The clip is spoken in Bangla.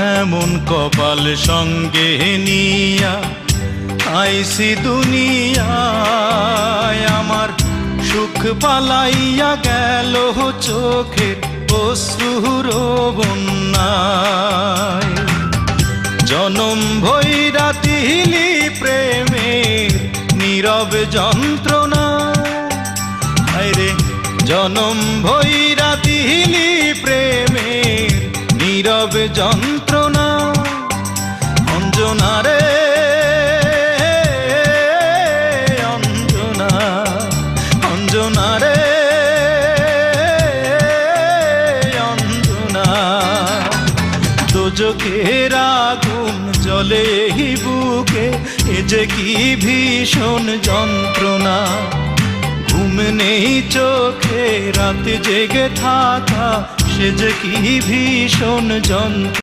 এমন কপাল সঙ্গে নিয়া আইসি দুনিয়ায়, আমার সুখ পালাইয়া গেল চোখের অশ্রুর বন্যায়। জনম ভৈরা তিলি প্রেমের নীরব যন্ত্রণা, আরে জনম ভৈরা তিলি প্রেমের নীরব যন্ত্রণা। অঞ্জনা রে অঞ্জনা, অঞ্জনা রে অঞ্জনা, দোজখের আগুন জ্বলে এই বুকে, এ যে কি ভীষণ যন্ত্রণা। ঘুম নেই চোখে রাত জেগে থাকা, সে যে কি ভীষণ যন্ত্রণা।